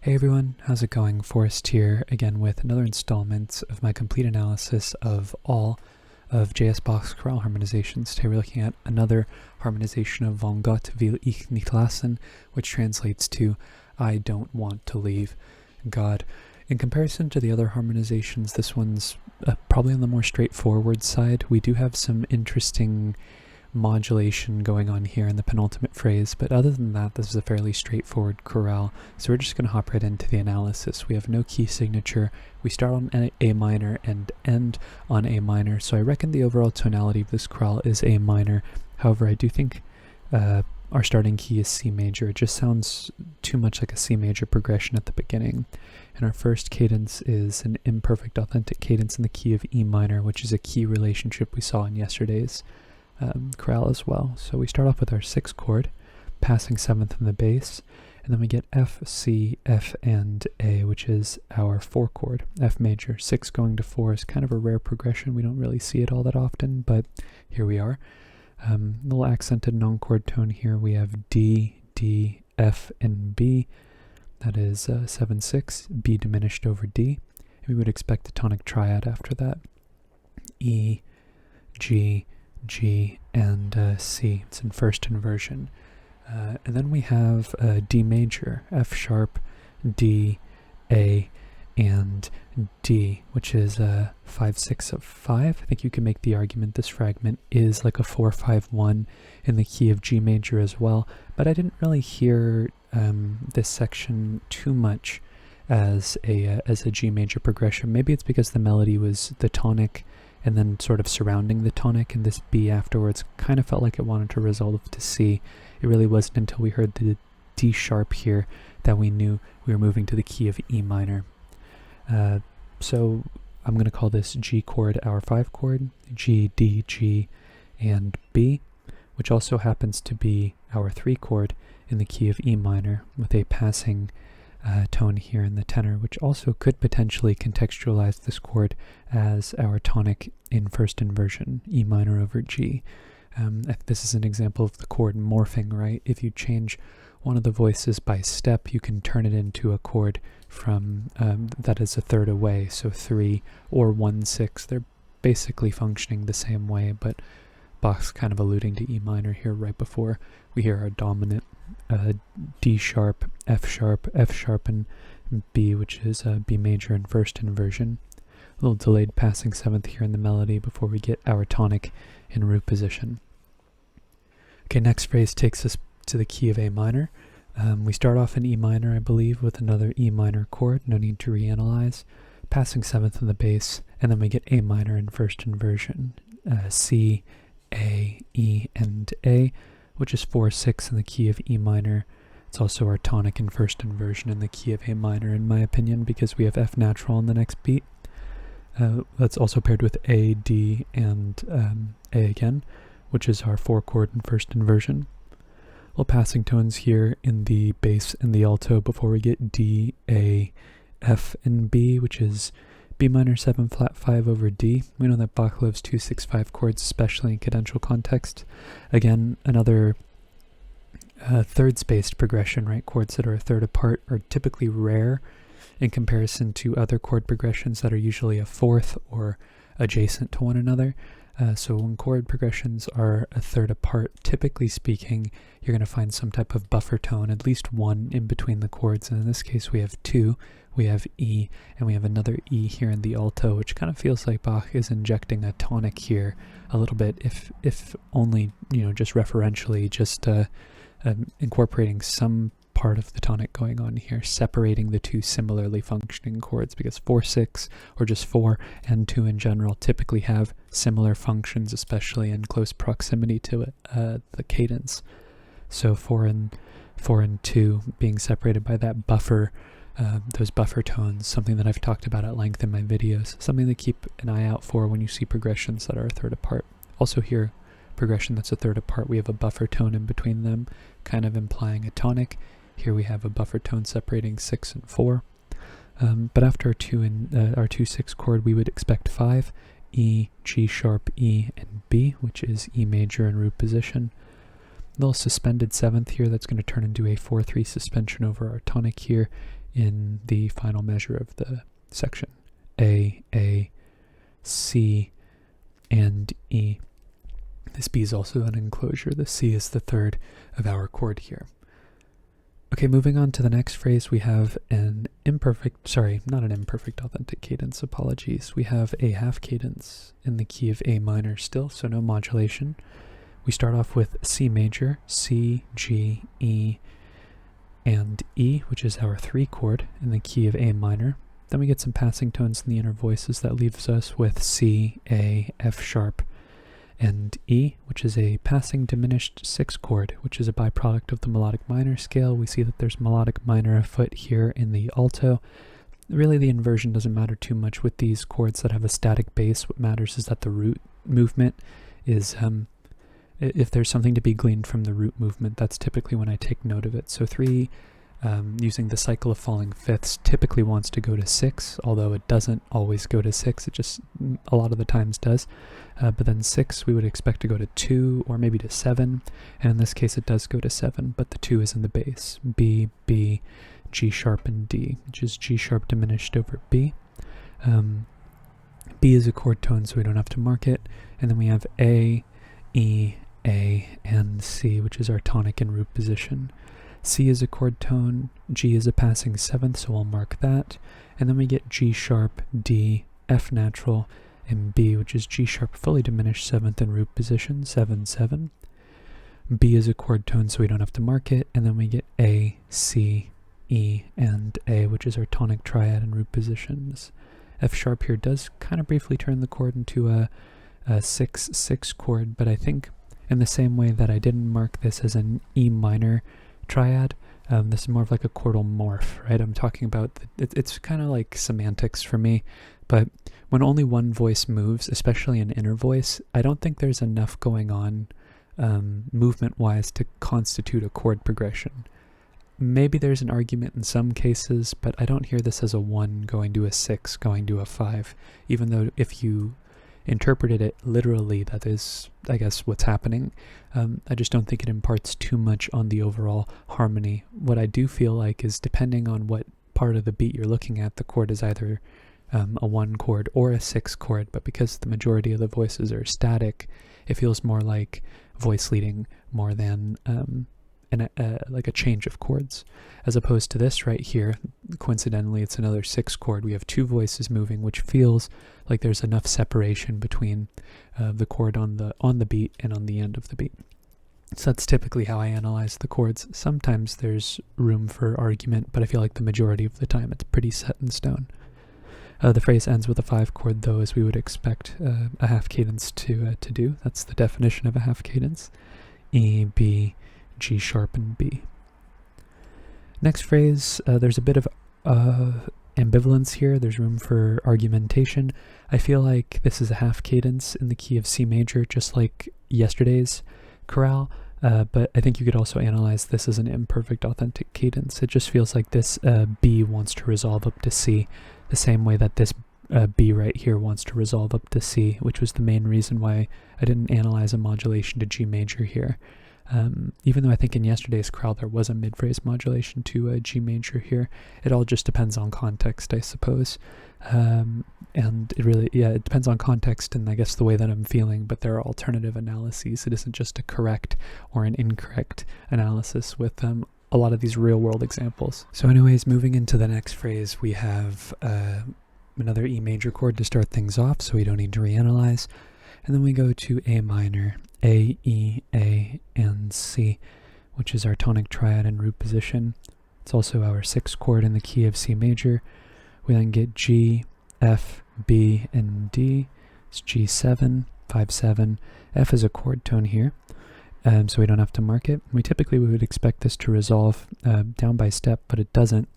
Hey everyone, how's it going? Forrest here again with another installment of my complete analysis of all of J.S. Bach's chorale harmonizations. Today we're looking at another harmonization of Von Gott, nicht, lassen, which translates to I don't want to leave God. In comparison to the other harmonizations, this one's probably on the more straightforward side. We do have some interesting modulation going on here in the penultimate phrase, but other than that, this is a fairly straightforward chorale, so we're just going to hop right into the analysis. We have no key signature, we start on A minor and end on A minor, so I reckon the overall tonality of this chorale is A minor. However, I do think our starting key is C major. It just sounds too much like a C major progression at the beginning. And our first cadence is an imperfect authentic cadence in the key of E minor, which is a key relationship we saw in yesterday's chorale as well. So we start off with our 6th chord, passing 7th in the bass, and then we get F, C, F, and A, which is our 4 chord, F major. 6 going to 4 is kind of a rare progression. We don't really see it all that often, but here we are. A little accented non-chord tone here. We have D, D, F, and B. That is 7, 6, B diminished over D. And we would expect a tonic triad after that. E, G, G, and C. It's in first inversion. And then we have D major, F sharp, D, A, and D, which is 5, 6 of 5. I think you can make the argument this fragment is like a 4, 5, 1 in the key of G major as well, but I didn't really hear this section too much as a G major progression. Maybe it's because the melody was the tonic and then sort of surrounding the tonic, and this B afterwards kind of felt like it wanted to resolve to C. It really wasn't until we heard the D sharp here that we knew we were moving to the key of E minor. So I'm going to call this G chord our 5 chord, G, D, G, and B, which also happens to be our 3 chord in the key of E minor with a passing tone here in the tenor, which also could potentially contextualize this chord as our tonic in first inversion, E minor over G. This is an example of the chord morphing, right? If you change one of the voices by step, you can turn it into a chord from that is a third away, so 3 or 1, 6. They're basically functioning the same way, but Bach's kind of alluding to E minor here right before we hear our dominant D sharp, F sharp, and B, which is B major in first inversion. A little delayed passing 7th here in the melody before we get our tonic in root position. Okay, next phrase takes us to the key of A minor. We start off in E minor, I believe, with another E minor chord, no need to reanalyze, passing 7th in the bass, and then we get A minor in first inversion, C, A, E, and A, which is 4, 6 in the key of E minor. It's also our tonic in first inversion in the key of A minor, in my opinion, because we have F natural on the next beat. That's also paired with A, D, and A again, which is our 4 chord in first inversion. Little passing tones here in the bass and the alto before we get D, A, F, and B, which is B minor 7 flat 5 over D. We know that Bach loves 2, 6, 5 chords, especially in cadential context. Again, another third spaced progression, right? Chords that are a third apart are typically rare in comparison to other chord progressions that are usually a fourth or adjacent to one another. So when chord progressions are a third apart, typically speaking, you're going to find some type of buffer tone, at least one in between the chords. And in this case, we have 2. We have E, and we have another E here in the alto, which kind of feels like Bach is injecting a tonic here a little bit, if only, just referentially, just incorporating some part of the tonic going on here, separating the two similarly functioning chords, because 4, 6, or just 4 and 2 in general typically have similar functions, especially in close proximity to it, the cadence. So 4 and 2 being separated by that buffer, those buffer tones, something that I've talked about at length in my videos, something to keep an eye out for when you see progressions that are a third apart. Also here, progression that's a third apart, we have a buffer tone in between them, kind of implying a tonic. Here we have a buffer tone separating 6 and 4. But after our 2, 6 chord, we would expect 5, E, G sharp, E, and B, which is E major in root position. little suspended 7th here that's going to turn into a 4-3 suspension over our tonic here in the final measure of the section. A, C, and E. This B is also an enclosure. The C is the 3rd of our chord here. Okay, moving on to the next phrase, we have an not an imperfect authentic cadence, apologies. We have a half cadence in the key of A minor still, so no modulation. We start off with C major, C, G, E, and E, which is our 3 chord in the key of A minor. Then we get some passing tones in the inner voices that leaves us with C, A, F sharp, and E, which is a passing diminished 6 chord, which is a byproduct of the melodic minor scale. We see that there's melodic minor afoot here in the alto. Really, the inversion doesn't matter too much with these chords that have a static bass. What matters is that the root movement is, if there's something to be gleaned from the root movement, that's typically when I take note of it. So 3, using the cycle of falling fifths, typically wants to go to 6, although it doesn't always go to 6, it just a lot of the times does. But then 6 we would expect to go to 2 or maybe to 7, and in this case it does go to 7, but the 2 is in the bass. B, B, G sharp, and D, which is G sharp diminished over B. B is a chord tone, so we don't have to mark it, and then we have A, E, A, and C, which is our tonic and root position. C is a chord tone, G is a passing 7th, so I'll mark that. And then we get G sharp, D, F natural, and B, which is G sharp fully diminished 7th and root position, 7, 7. B is a chord tone, so we don't have to mark it. And then we get A, C, E, and A, which is our tonic triad and root positions. F sharp here does kind of briefly turn the chord into a 6-6 chord, but I think in the same way that I didn't mark this as an E minor triad, this is more of like a chordal morph, right? I'm talking about, it's kind of like semantics for me, but when only one voice moves, especially an inner voice, I don't think there's enough going on movement-wise to constitute a chord progression. Maybe there's an argument in some cases, but I don't hear this as a 1 going to a 6 going to a 5, even though if you interpreted it literally, that is, I guess, what's happening. I just don't think it imparts too much on the overall harmony. What I do feel like is, depending on what part of the beat you're looking at, the chord is either a 1 chord or a 6 chord, but because the majority of the voices are static, it feels more like voice leading more than like a change of chords, as opposed to this right here. Coincidentally, it's another 6 chord. We have 2 voices moving, which feels like there's enough separation between the chord on the beat and on the end of the beat. So that's typically how I analyze the chords. Sometimes there's room for argument, but I feel like the majority of the time it's pretty set in stone. The phrase ends with a 5 chord, though, as we would expect a half cadence to do. That's the definition of a half cadence. E, B, G sharp, and B. Next phrase, there's a bit of ambivalence here. There's room for argumentation. I feel like this is a half cadence in the key of C major, just like yesterday's chorale, but I think you could also analyze this as an imperfect authentic cadence. It just feels like this B wants to resolve up to C, the same way that this B right here wants to resolve up to C, which was the main reason why I didn't analyze a modulation to G major here. Even though I think in yesterday's chorale there was a mid-phrase modulation to G major here, it all just depends on context, I suppose. And it really, it depends on context and I guess the way that I'm feeling, but there are alternative analyses. It isn't just a correct or an incorrect analysis with a lot of these real-world examples. So anyways, moving into the next phrase, we have another E major chord to start things off, so we don't need to reanalyze. And then we go to A minor, A, E, A, and C, which is our tonic triad and root position. It's also our 6th chord in the key of C major. We then get G, F, B, and D. It's G7, 5, 7. F is a chord tone here, so we don't have to mark it. We would expect this to resolve down by step, but it doesn't.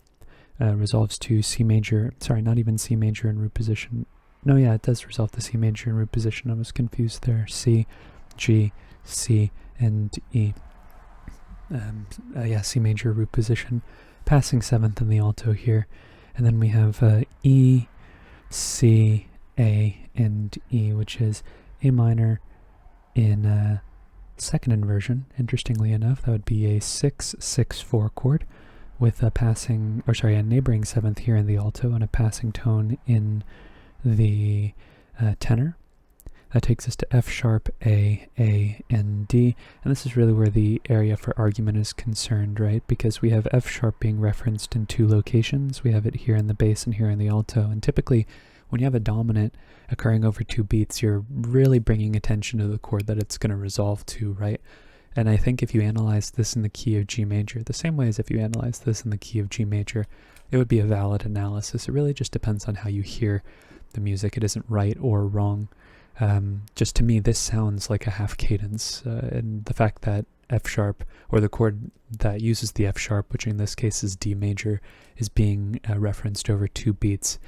Resolves to C major, sorry, not even C major in root position. No, yeah, it does resolve to C major in root position. I was confused there. C, G, C, and E. C major root position, passing 7th in the alto here. And then we have E, C, A, and E, which is A minor in second inversion, interestingly enough. That would be a 6-6-4 chord with a a neighboring seventh here in the alto and a passing tone in the tenor. That takes us to F sharp, A, and D. And this is really where the area for argument is concerned, right? Because we have F sharp being referenced in two locations. We have it here in the bass and here in the alto. And typically, when you have a dominant occurring over two beats, you're really bringing attention to the chord that it's going to resolve to, right? And I think if you analyze this in the key of G major, the same way as if you analyze this in the key of G major, it would be a valid analysis. It really just depends on how you hear the music. It isn't right or wrong. Just to me, this sounds like a half cadence, and the fact that F sharp, or the chord that uses the F sharp, which in this case is D major, is being referenced over two beats,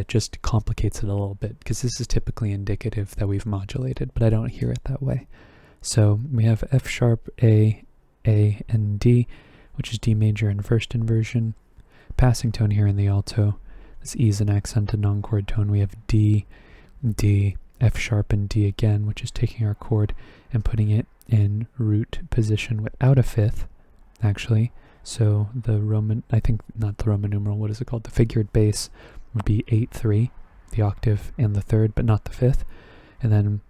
just complicates it a little bit, because this is typically indicative that we've modulated, but I don't hear it that way. So we have F sharp, A, and D, which is D major in first inversion. Passing tone here in the alto. This E is an accented non-chord tone. We have D, D, F sharp, and D again, which is taking our chord and putting it in root position without a fifth, actually. So the Roman, I think not the Roman numeral, what is it called? The figured bass would be 8-3, the octave and the third, but not the fifth. And then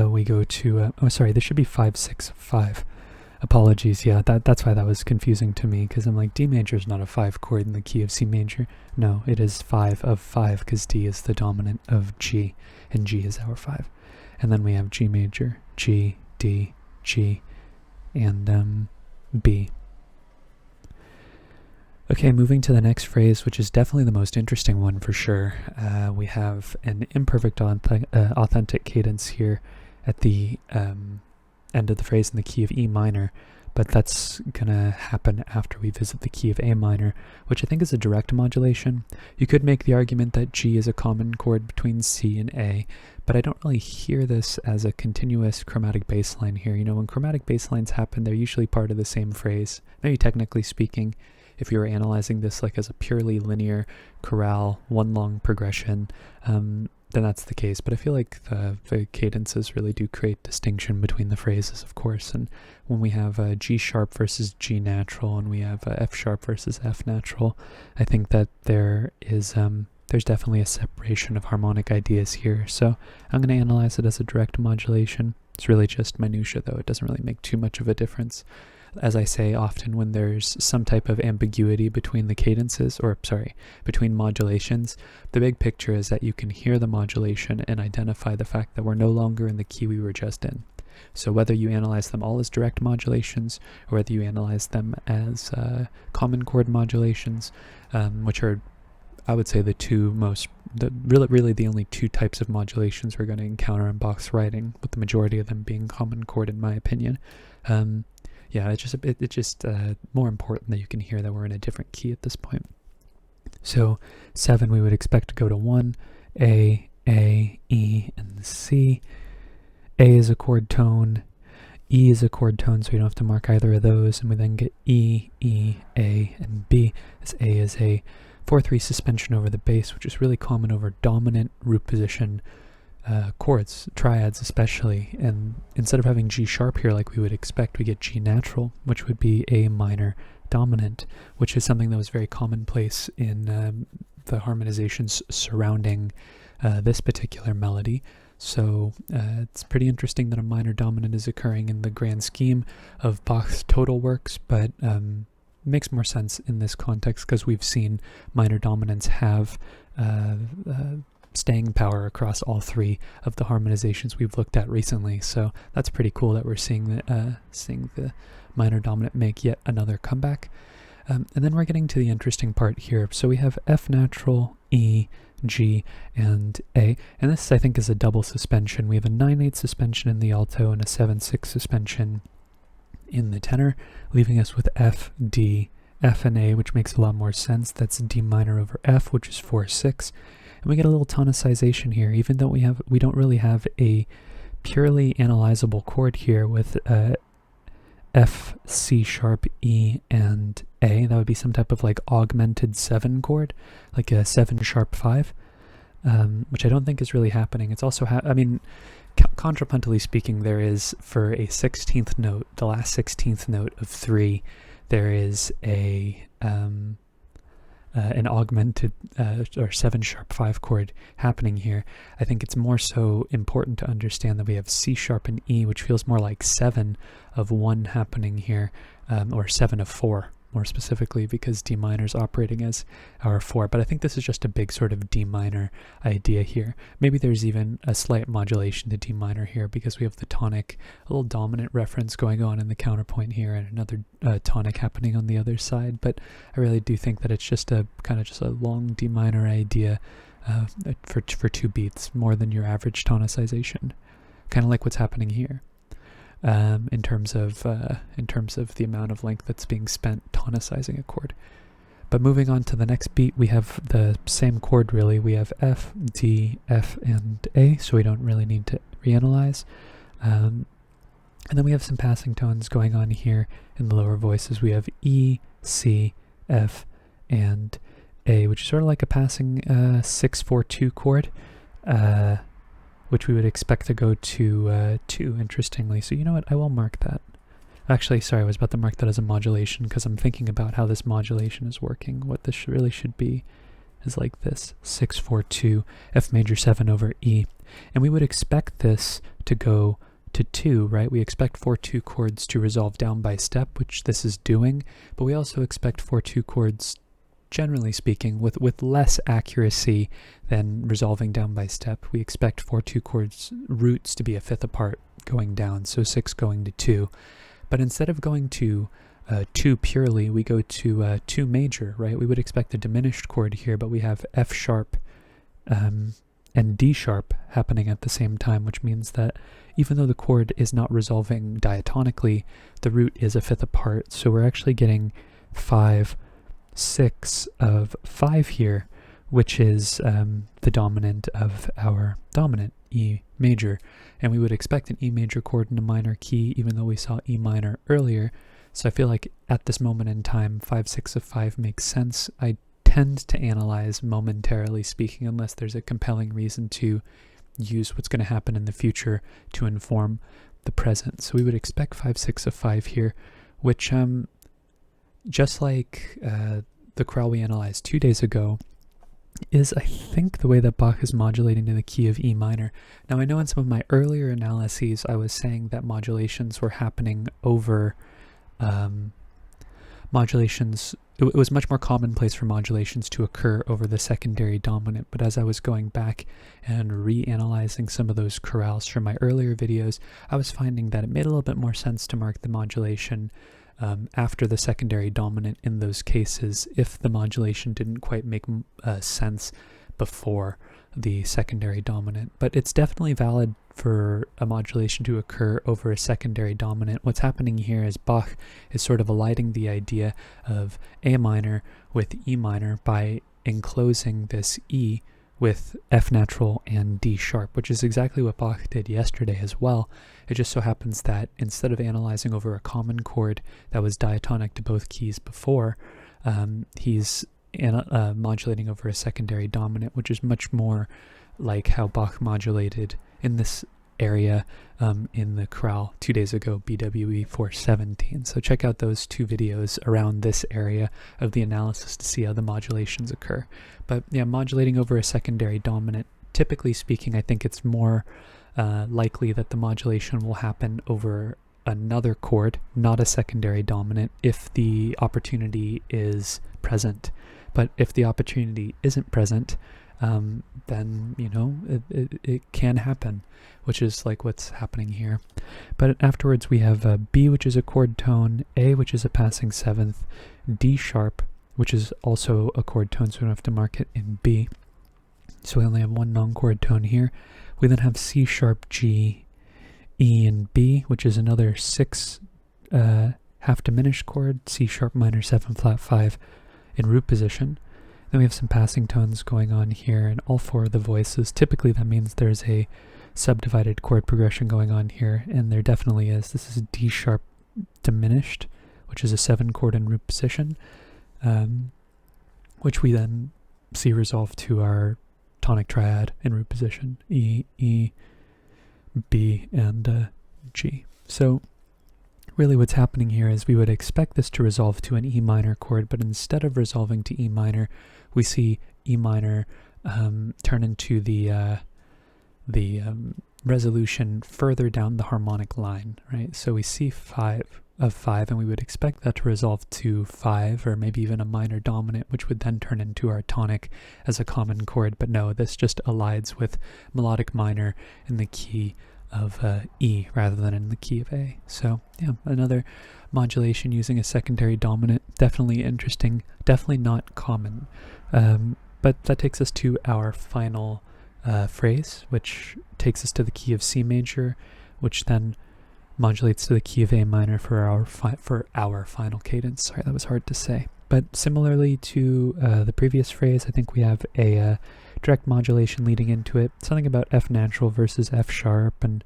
we go to, this should be 5-6-5. Apologies, yeah, that's why that was confusing to me, because I'm like, D major is not a 5 chord in the key of C major. No, it is 5 of 5, because D is the dominant of G, and G is our 5. And then we have G major, G, D, G, and B. Okay, moving to the next phrase, which is definitely the most interesting one for sure. We have an imperfect authentic cadence here at the end of the phrase in the key of E minor, but that's gonna happen after we visit the key of A minor, which I think is a direct modulation. You could make the argument that G is a common chord between C and A, but I don't really hear this as a continuous chromatic bass line here. You know, when chromatic bass lines happen, they're usually part of the same phrase. Maybe technically speaking, if you were analyzing this like as a purely linear chorale, one long progression, then that's the case. But I feel like the cadences really do create distinction between the phrases, of course. And when we have G sharp versus G natural, and we have F sharp versus F natural, I think that there is there's definitely a separation of harmonic ideas here. So I'm going to analyze it as a direct modulation. It's really just minutia, though. It doesn't really make too much of a difference. As I say often, when there's some type of ambiguity between the cadences, between modulations, the big picture is that you can hear the modulation and identify the fact that we're no longer in the key we were just in. So whether you analyze them all as direct modulations, or whether you analyze them as common chord modulations, which are, I would say, really the only two types of modulations we're going to encounter in Bach's writing, with the majority of them being common chord, in my opinion. Yeah, it's just more important that you can hear that we're in a different key at this point. So 7 we would expect to go to 1, A, E, and C. A is a chord tone, E is a chord tone, so we don't have to mark either of those, and we then get E, A, and B, as A is a 4-3 suspension over the bass, which is really common over dominant root position chords, triads especially. And instead of having G sharp here like we would expect, we get G natural, which would be A minor dominant, which is something that was very commonplace in the harmonizations surrounding this particular melody. So it's pretty interesting that a minor dominant is occurring in the grand scheme of Bach's total works, but makes more sense in this context because we've seen minor dominants have staying power across all three of the harmonizations we've looked at recently. So that's pretty cool that we're seeing the minor dominant make yet another comeback. And then we're getting to the interesting part here. So we have F natural, E, G, and A. And this, I think, is a double suspension. We have a 9/8 suspension in the alto and a 7/6 suspension in the tenor, leaving us with F, D, F, and A, which makes a lot more sense. That's D minor over F, which is 4/6. And we get a little tonicization here, even though we don't really have a purely analyzable chord here with F, C sharp, E, and A. That would be some type of like augmented 7 chord, like a 7 sharp 5, which I don't think is really happening. It's also, contrapuntally speaking, there is, for a 16th note, the last 16th note of 3, there is an augmented or 7 sharp 5 chord happening here. I think it's more so important to understand that we have C sharp and E, which feels more like 7 of 1 happening here, or 7 of 4 more specifically, because D minor is operating as our 4. But I think this is just a big sort of D minor idea here. Maybe there's even a slight modulation to D minor here, because we have the tonic, a little dominant reference going on in the counterpoint here, and another tonic happening on the other side. But I really do think that it's just a kind of just a long D minor idea for 2 beats, more than your average tonicization, kind of like what's happening here. In terms of the amount of length that's being spent tonicizing a chord. But moving on to the next beat, we have the same chord really. We have F, D, F, and A, so we don't really need to reanalyze. And then we have some passing tones going on here in the lower voices. We have E, C, F, and A, which is sort of like a passing 6-4-2 chord. Which we would expect to go to 2, interestingly. So you know what, I will mark that. Actually, sorry, I was about to mark that as a modulation, because I'm thinking about how this modulation is working. What this really should be is like this, 6-4-2, F major 7 over E. And we would expect this to go to 2, right? We expect 4-2 chords to resolve down by step, which this is doing, but we also expect 4-2 chords, generally speaking, with less accuracy than resolving down by step. We expect 4-2 chords roots to be a fifth apart going down, so 6 going to 2. But instead of going to 2 purely, we go to 2 major, right? We would expect a diminished chord here, but we have F sharp and D sharp happening at the same time, which means that even though the chord is not resolving diatonically, the root is a fifth apart, so we're actually getting 5, 6 of 5 here, which is the dominant of our dominant, E major. And we would expect an E major chord in a minor key, even though we saw E minor earlier. So I feel like at this moment in time, 5, 6 of 5 makes sense. I tend to analyze momentarily speaking, unless there's a compelling reason to use what's going to happen in the future to inform the present. So we would expect 5, 6 of 5 here, which just like the chorale we analyzed 2 days ago, is, I think, the way that Bach is modulating to the key of E minor. Now, I know in some of my earlier analyses I was saying that modulations were happening over modulations. It was much more commonplace for modulations to occur over the secondary dominant, but as I was going back and reanalyzing some of those chorales from my earlier videos, I was finding that it made a little bit more sense to mark the modulation after the secondary dominant in those cases, if the modulation didn't quite make sense before the secondary dominant. But it's definitely valid for a modulation to occur over a secondary dominant. What's happening here is Bach is sort of eliding the idea of A minor with E minor by enclosing this E with F natural and D sharp, which is exactly what Bach did yesterday as well. It just so happens that instead of analyzing over a common chord that was diatonic to both keys before, he's modulating over a secondary dominant, which is much more like how Bach modulated in this area in the chorale 2 days ago, BWV 417. So check out those 2 videos around this area of the analysis to see how the modulations occur. But yeah, modulating over a secondary dominant, typically speaking, I think it's more likely that the modulation will happen over another chord, not a secondary dominant, if the opportunity is present. But if the opportunity isn't present, then, you know, it can happen, which is like what's happening here. But afterwards we have B, which is a chord tone, A, which is a passing 7th, D sharp, which is also a chord tone, so we don't have to mark it in B. So we only have one non-chord tone here. We then have C sharp, G, E, and B, which is another 6 half diminished chord, C sharp minor 7 flat 5 in root position. Then we have some passing tones going on here in all 4 of the voices. Typically that means there's a subdivided chord progression going on here, and there definitely is. This is D sharp diminished, which is a 7 chord in root position, which we then see resolve to our tonic triad in root position, E, E, B, and G. So really what's happening here is we would expect this to resolve to an E minor chord, but instead of resolving to E minor, we see E minor turn into the resolution further down the harmonic line, right? So we see 5 of 5, and we would expect that to resolve to 5, or maybe even a minor dominant, which would then turn into our tonic as a common chord. But no, this just aligns with melodic minor in the key of E rather than in the key of A. So yeah, another modulation using a secondary dominant. Definitely interesting, definitely not common. But that takes us to our final phrase, which takes us to the key of C major, which then modulates to the key of A minor for our final cadence. Sorry, that was hard to say. But similarly to the previous phrase, I think we have a direct modulation leading into it. Something about F natural versus F sharp, and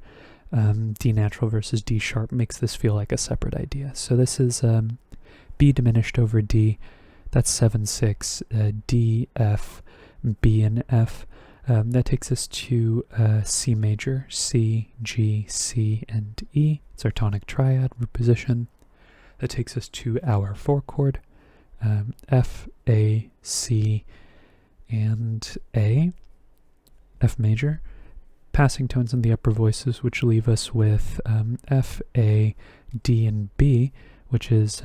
D natural versus D sharp makes this feel like a separate idea. So this is B diminished over D. That's 7/6, D, F, B, and F. That takes us to C major, C, G, C, and E. It's our tonic triad root position. That takes us to our 4 chord, F, A, C, and A, F major. Passing tones in the upper voices, which leave us with F, A, D, and B, which is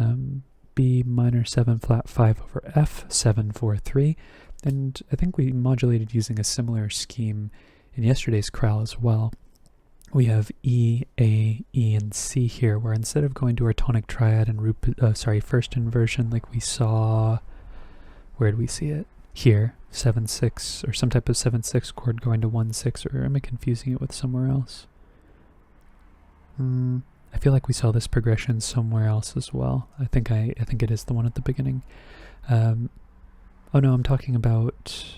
B minor 7 flat 5 over F, 7, 4, 3. And I think we modulated using a similar scheme in yesterday's chorale as well. We have E, A, E, and C here, where instead of going to our tonic triad and first inversion like we saw, where did we see it? Here, 7/6, or some type of 7/6 chord going to 1/6, or am I confusing it with somewhere else? I feel like we saw this progression somewhere else as well. I think it is the one at the beginning. Oh no, I'm talking about,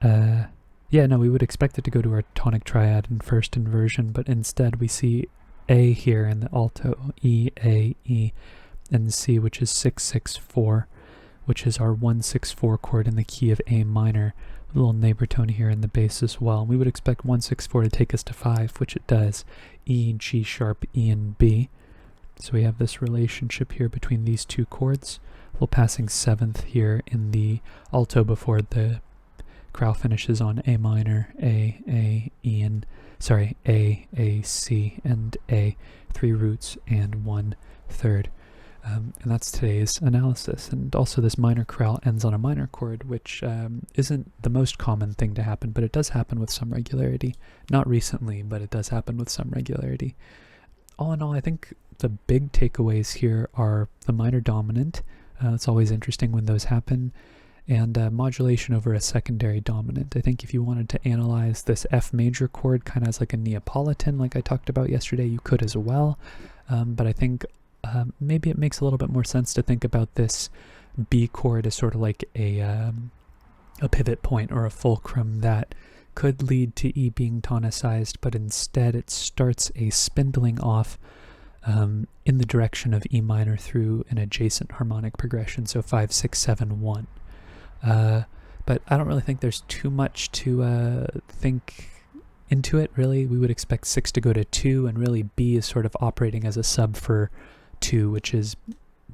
we would expect it to go to our tonic triad in first inversion, but instead we see A here in the alto, E, A, E, and C, which is 6/6/4, which is our 1/6/4 chord in the key of A minor, a little neighbor tone here in the bass as well. And we would expect 1/6/4 to take us to 5, which it does, E, G sharp, E, and B. So we have this relationship here between these two chords. We're passing 7th here in the alto before the chorale finishes on A minor, A, C, and A, 3 roots and 1/3. And that's today's analysis. And also this minor chorale ends on a minor chord, which isn't the most common thing to happen, but it does happen with some regularity. Not recently, but it does happen with some regularity. All in all, I think the big takeaways here are the minor dominant. It's always interesting when those happen, and modulation over a secondary dominant. I think if you wanted to analyze this F major chord kind of as like a Neapolitan, like I talked about yesterday, you could as well. But I think maybe it makes a little bit more sense to think about this B chord as sort of like a pivot point or a fulcrum that could lead to E being tonicized, but instead it starts a spindling off in the direction of E minor through an adjacent harmonic progression, so 5, 6, 7, 1. But I don't really think there's too much to think into it, really. We would expect 6 to go to 2, and really B is sort of operating as a sub for 2, which is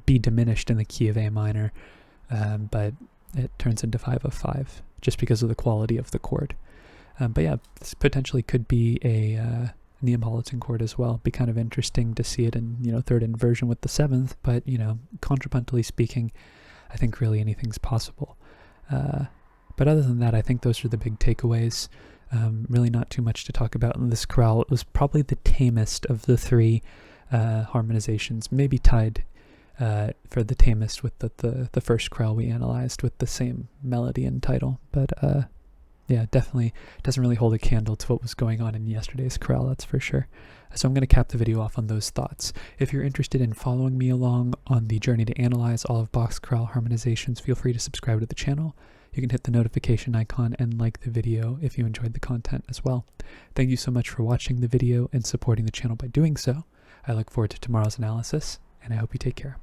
B diminished in the key of A minor, but it turns into 5 of 5, just because of the quality of the chord. But yeah, this potentially could be a Neapolitan chord as well. Be kind of interesting to see it in, third inversion with the 7th, but, contrapuntally speaking, I think really anything's possible. But other than that, I think those are the big takeaways. Really not too much to talk about in this chorale. It was probably the tamest of the 3 harmonizations, maybe tied for the tamest with the first chorale we analyzed with the same melody and title. But yeah, definitely doesn't really hold a candle to what was going on in yesterday's chorale, that's for sure. So I'm going to cap the video off on those thoughts. If you're interested in following me along on the journey to analyze all of Bach's chorale harmonizations, feel free to subscribe to the channel. You can hit the notification icon and like the video if you enjoyed the content as well. Thank you so much for watching the video and supporting the channel by doing so. I look forward to tomorrow's analysis, and I hope you take care.